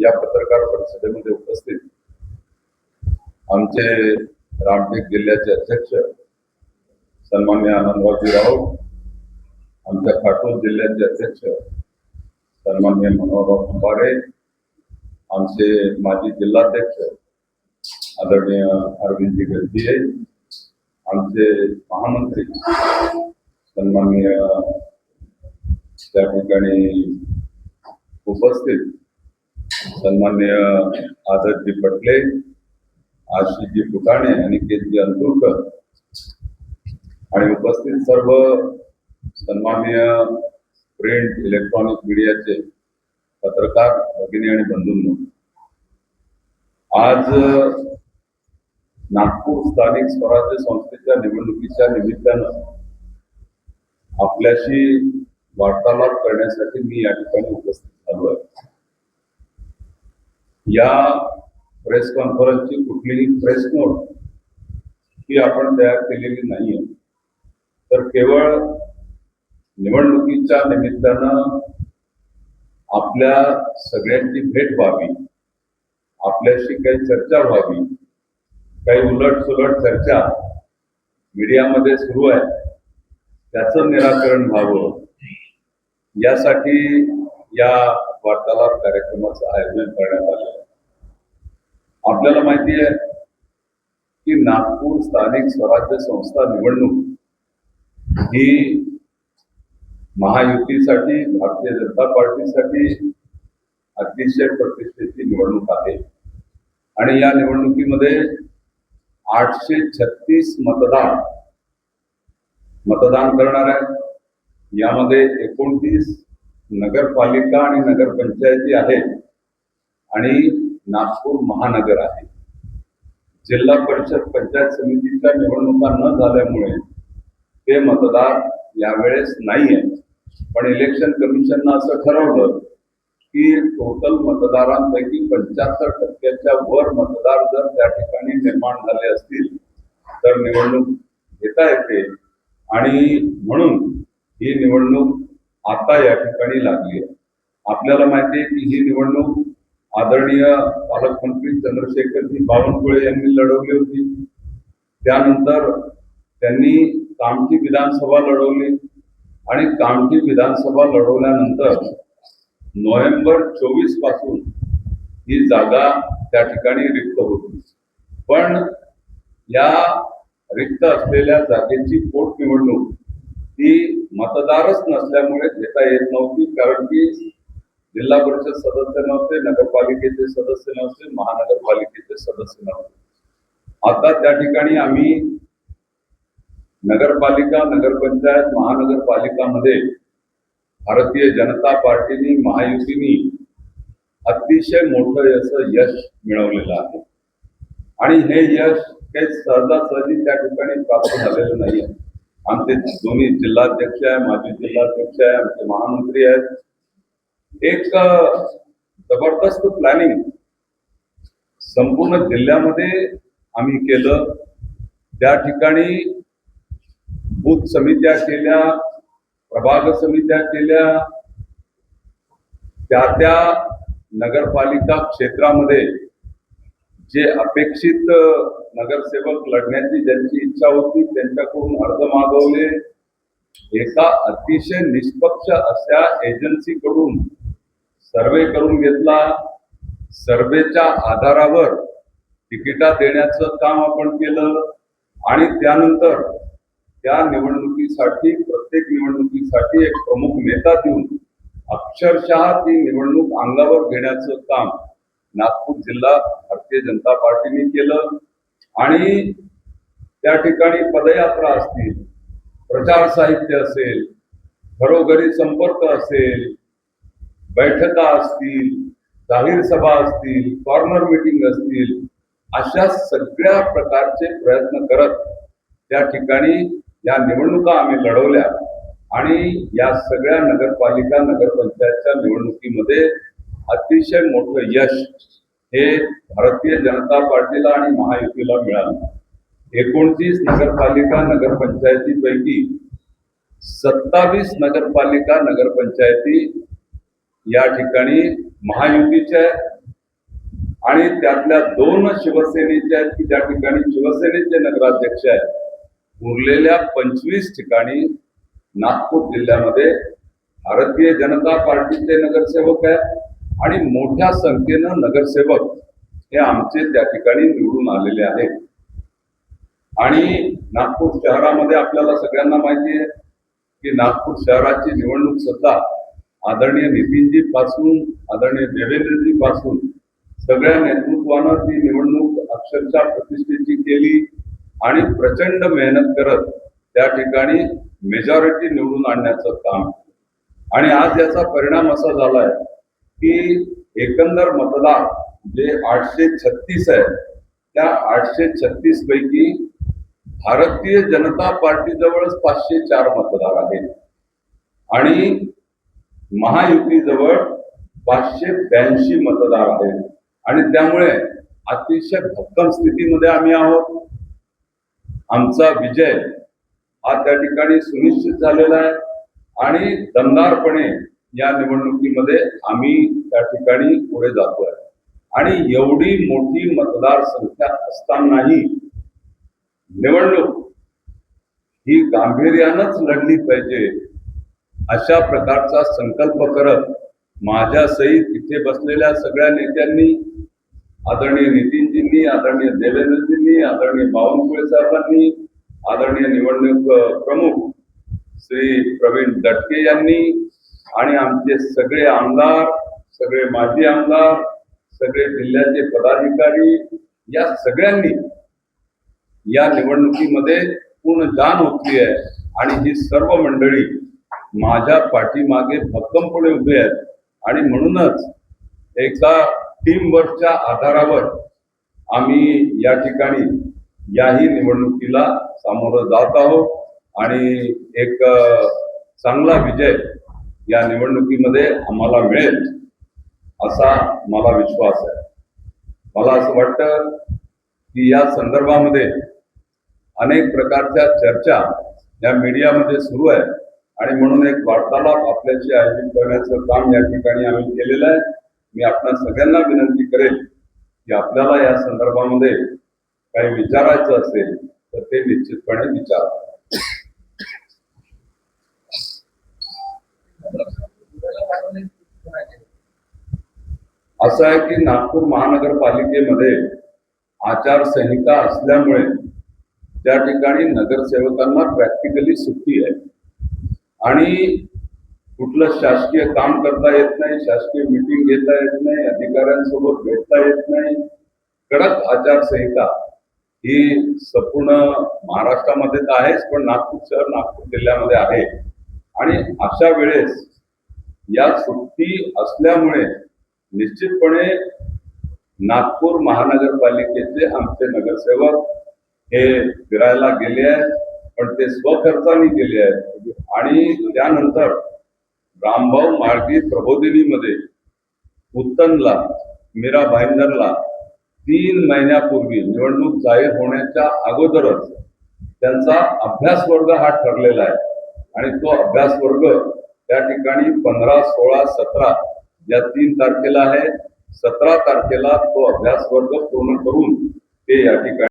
या पत्रकार परिषदेमध्ये उपस्थित आमचे रामटेक जिल्ह्याचे अध्यक्ष सन्मान्य आनंदरावजी राऊत, आमच्या खाटूर जिल्ह्याचे अध्यक्ष सन्मान्य मनोहरराव खंबारे, आमचे माजी जिल्हाध्यक्ष आदरणीय अरविंदजी गजभिये, आमचे महामंत्री सन्माननीय त्या ठिकाणी उपस्थित सन्माननीय आदरजी पटले, आशिषजी फुटाणे, अनिकेतजी अंतुरकर आणि उपस्थित सर्व सन्माननीय प्रिंट इलेक्ट्रॉनिक मीडियाचे पत्रकार भगिनी आणि बंधूंनो, आज नागपूर स्थानिक स्वराज्य संस्थेच्या निवडणुकीच्या निमित्तानं आपल्याशी वार्तालाप करण्यासाठी मी या ठिकाणी उपस्थित झालो आहे. या प्रेस कॉन्फरन्सची कुठलीही प्रेस नोट ही आपण तयार केलेली नाहीये, तर केवळ निवडणुकीच्या निमित्तानं आपल्या सगळ्यांची भेट व्हावी, आपल्याशी काही चर्चा व्हावी, काही उलट चर्चा मीडियामध्ये सुरू आहे त्याचं निराकरण व्हावं, यासाठी या वार्तालाप कार्यक्रमाचं आयोजन करण्यात आलं. आपल्याला माहिती आहे की नागपूर स्थानिक स्वराज्य संस्था निवडणूक ही महायुतीसाठी, भारतीय जनता पार्टीसाठी अतिशय प्रतिष्ठेची निवडणूक आहे आणि या निवडणुकीमध्ये 836 मतदान करणार आहे. यामध्ये 29 नगरपालिका आणि नगरपंचायती आहेत आणि नागपूर महानगर आहे. जिल्हा परिषद पंचायत समितीच्या निवडणुका न झाल्यामुळे ते मतदार यावेळेस नाही आहे, पण इलेक्शन कमिशननं असं ठरवलं की टोटल मतदारांपैकी 75% वर मतदार जर त्या ठिकाणी निर्माण झाले असतील तर निवडणूक घेता येते आणि म्हणून ही निवडणूक आता या ठिकाणी लागली आहे. आपल्याला माहिती आहे की ही निवडणूक आदरणीय पालकमंत्री चंद्रशेखरजी बावनकुळे यांनी लढवली होती. त्यानंतर त्यांनी कामठी विधानसभा लढवली आणि कामठी विधानसभा लढवल्यानंतर नोव्हेंबर 24 पासून ही जागा त्या ठिकाणी रिक्त होती. पण या रिक्त असलेल्या जागेची पोटनिवडणूक ही मतदारच नसल्यामुळे घेता येत नव्हती, कारण की जिल्हा परिषद सदस्य नव्हते, नगरपालिकेचे सदस्य नव्हते, महानगरपालिकेचे सदस्य नव्हते. आता त्या ठिकाणी आम्ही नगरपालिका, नगरपंचायत, महानगरपालिकामध्ये भारतीय जनता पार्टीनी, महायुतीनी अतिशय मोठं असं यश मिळवलेलं आहे आणि हे यश काही सहजासहजी त्या ठिकाणी प्राप्त झालेलं नाही आहे. आमचे दोन्ही जिल्हाध्यक्ष आहे, माजी जिल्हाध्यक्ष आहे, आमचे महामंत्री आहेत. एक जबरदस्त प्लॅनिंग संपूर्ण जिल्ह्यामध्ये आम्ही केलं. त्या ठिकाणी बूथ समित्या केल्या, प्रभाग समित्या केल्या, त्या नगरपालिका क्षेत्रामध्ये जे अपेक्षित नगरसेवक लढण्याची ज्यांची इच्छा होती त्यांच्याकडून अर्ज मागवले. एका अतिशय निष्पक्ष अशा एजन्सीकडून सर्वे करून घेतला. सर्वेच्या आधारावर तिकिटा देण्याचं काम आपण केलं आणि त्यानंतर त्या निवडणुकीसाठी, प्रत्येक निवडणुकीसाठी एक प्रमुख नेता देऊन अक्षरशः ती निवडणूक अंगावर घेण्याचं काम नागपूर जिल्हा भारतीय जनता पार्टीने केलं आणि त्या ठिकाणी पदयात्रा असतील, प्रचार साहित्य असेल, घरोघरी संपर्क असेल, बैठका असतील, जाहीर सभा असतील, कॉर्नर मीटिंग असतील, अशा सगळ्या प्रकारचे प्रयत्न करत त्या ठिकाणी या निवडणुका आम्ही लढवल्या आणि या सगळ्या नगरपालिका, नगरपंचायतच्या निवडणुकीमध्ये अतिशय मोठं यश हे भारतीय जनता पार्टीला आणि महायुतीला मिळालं. 29 नगरपालिका, नगरपंचायतीपैकी 27 नगरपालिका, नगरपंचायती या ठिकाणी महायुतीच्या आणि त्यातल्या 2 शिवसेनेचे आहेत की ज्या ठिकाणी शिवसेनेचे नगराध्यक्ष आहेत. उरलेल्या 25 ठिकाणी नागपूर जिल्ह्यामध्ये भारतीय जनता पार्टीचे नगरसेवक आहेत आणि मोठ्या संख्येनं नगरसेवक हे आमचे त्या ठिकाणी निवडून आलेले आहेत. आणि नागपूर शहरामध्ये आपल्याला सगळ्यांना माहिती आहे की नागपूर शहराची निवडणूक सुद्धा आदरणीय नितीनजी पासून आदरणीय देवेंद्रजी पासून सगळ्या नेतृत्वानं ती निवडणूक अक्षरशः प्रतिष्ठेची केली आणि प्रचंड मेहनत करत त्या ठिकाणी मेजॉरिटी निवडून आणण्याचं काम. आणि आज याचा परिणाम असा झालाय की एकंदर मतदार जे 836 आहे त्या 836 पैकी भारतीय जनता पार्टी जवळच 504 मतदार आहेत आणि महायुतीजवळ 582 मतदार आहेत. आणि त्यामुळे अतिशय भक्कम स्थितीमध्ये आम्ही आहोत. आमचा विजय हा त्या ठिकाणी सुनिश्चित झालेला आहे आणि दमदारपणे या निवडणुकीमध्ये आम्ही त्या ठिकाणी पुढे जातोय. आणि एवढी मोठी मतदार संख्या असतानाही निवडणूक ही गांभीर्यानंच लढली पाहिजे अशा प्रकारचा संकल्प करत माझ्या सहित इथे बसलेल्या सगळ्या नेत्यांनी, आदरणीय नितीनजींनी, आदरणीय देवेंद्रजींनी, आदरणीय बावनकुळे साहेबांनी, आदरणीय निवडणूक प्रमुख श्री प्रवीण दटके यांनी आणि आमचे सगळे आमदार, सगळे माजी आमदार, सगळे जिल्ह्याचे पदाधिकारी या सगळ्यांनी या निवडणुकीमध्ये पूर्ण जान ओतली आहे. आणि ही सर्व मंडळी माझ्या पाठीमागे भक्कमपणे उभे आहेत. आणि म्हणूनच एका टीम वर्कच्या आधारावर आम्ही या ठिकाणी याही निवडणुकीला सामोरं जात आहोत आणि एक चांगला विजय या निवडणुकीमध्ये आम्हाला मिळेल असा मला विश्वास आहे. मला असं वाटतं की या संदर्भामध्ये अनेक प्रकारच्या चर्चा या मीडियामध्ये सुरू आहे आणि म्हणून एक वार्तालाप आपल्याशी आयोजित करण्याचं काम या ठिकाणी आम्ही केलेलं आहे. मी आपल्या सगळ्यांना विनंती करेल की आपल्याला या संदर्भामध्ये काही विचारायचं असेल तर ते निश्चितपणे विचारा. असं आहे की नागपूर महानगरपालिकेमध्ये आचारसंहिता असल्यामुळे त्या ठिकाणी नगरसेवकांना प्रॅक्टिकली सुट्टी आहे आणि कुठलं शासकीय काम करता येत नाही, शासकीय मीटिंग घेता येत नाही, अधिकाऱ्यांसोबत भेटता येत नाही. कडक आचारसंहिता ही संपूर्ण महाराष्ट्रामध्ये तर आहेच पण नागपूर शहर नागपूर जिल्ह्यामध्ये आहे. आणि अशा वेळेस या सुट्टी असल्यामुळे निश्चितपणे नागपूर महानगरपालिकेचे आमचे नगरसेवक हे फिरायला गेले आहेत पण ते स्वखर्चाने गेले आहेत. आणि त्यानंतर रामभाऊ मार्गी प्रबोधिनीमध्ये उत्तनला मीरा भाईंदरला 3 महिन्यापूर्वी निवडणूक जाहीर होण्याच्या अगोदरच त्यांचा अभ्यास वर्ग हा ठरलेला आहे आणि तो अभ्यास वर्ग त्या ठिकाणी 15, 16, 17 या 3 तारखेला आहे. 17 तारखेला तो अभ्यास वर्ग पूर्ण करून ते या ठिकाणी